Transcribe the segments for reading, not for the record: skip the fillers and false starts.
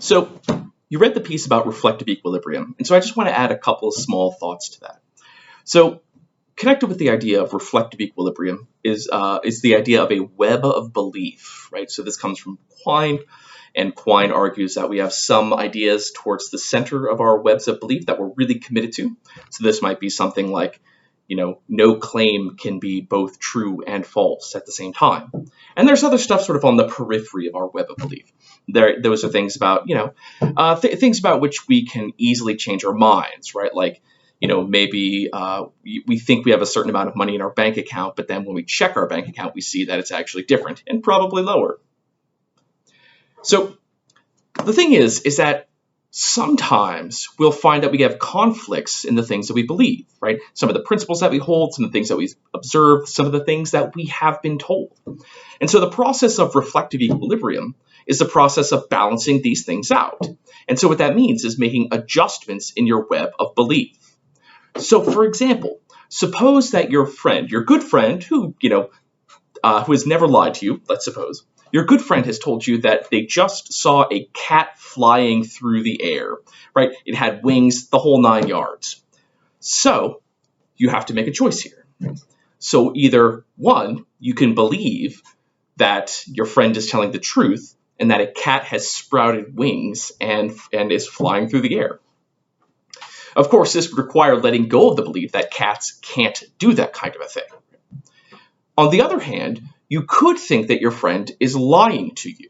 So you read the piece about reflective equilibrium, and so I just want to add a couple of small thoughts to that. So connected with the idea of reflective equilibrium is the idea of a web of belief, right? So this comes from Quine, and Quine argues that we have some ideas towards the center of our webs of belief that we're really committed to. So this might be something like, no claim can be both true and false at the same time. And there's other stuff sort of on the periphery of our web of belief. Those are things about, things about which we can easily change our minds, right? Like, maybe we think we have a certain amount of money in our bank account, but then when we check our bank account, we see that it's actually different and probably lower. So the thing is that sometimes we'll find that we have conflicts in the things that we believe, right? Some of the principles that we hold, some of the things that we observe, some of the things that we have been told. And so the process of reflective equilibrium is the process of balancing these things out. And so what that means is making adjustments in your web of belief. So for example, suppose that your good friend who has never lied to you, let's suppose, your good friend has told you that they just saw a cat flying through the air, right? It had wings, the whole 9 yards. So you have to make a choice here. So either one, you can believe that your friend is telling the truth and that a cat has sprouted wings and is flying through the air. Of course, this would require letting go of the belief that cats can't do that kind of a thing. On the other hand, you could think that your friend is lying to you.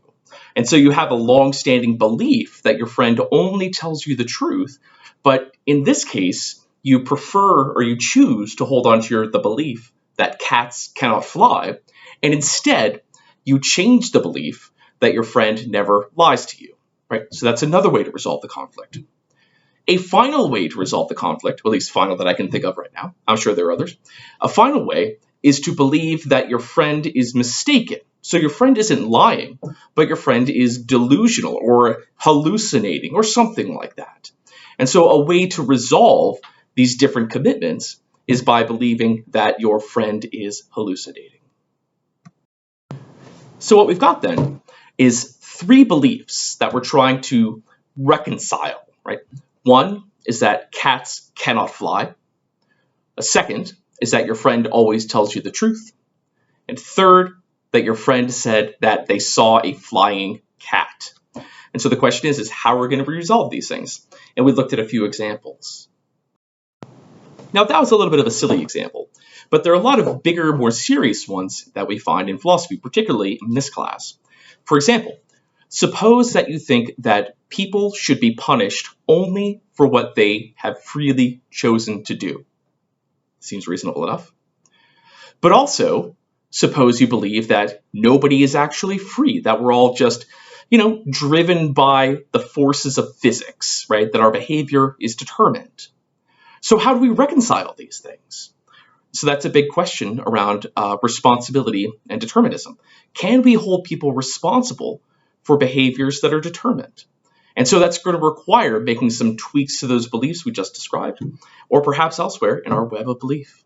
And so you have a long-standing belief that your friend only tells you the truth, but in this case, you prefer or you choose to hold on to the belief that cats cannot fly, and instead, you change the belief that your friend never lies to you, right? So that's another way to resolve the conflict. A final way to resolve the conflict, well, at least final that I can think of right now, I'm sure there are others, a final way is to believe that your friend is mistaken. So your friend isn't lying, but your friend is delusional or hallucinating or something like that. And so a way to resolve these different commitments is by believing that your friend is hallucinating. So what we've got then is 3 beliefs that we're trying to reconcile, right? One is that cats cannot fly. A second is that your friend always tells you the truth. And third, that your friend said that they saw a flying cat. And so the question is how we're going to resolve these things. And we looked at a few examples. Now that was a little bit of a silly example, but there are a lot of bigger, more serious ones that we find in philosophy, particularly in this class. For example, suppose that you think that people should be punished only for what they have freely chosen to do. Seems reasonable enough. But also, suppose you believe that nobody is actually free, that we're all just, driven by the forces of physics, right? That our behavior is determined. So how do we reconcile these things? So that's a big question around responsibility and determinism. Can we hold people responsible for behaviors that are determined? And so that's going to require making some tweaks to those beliefs we just described, or perhaps elsewhere in our web of belief.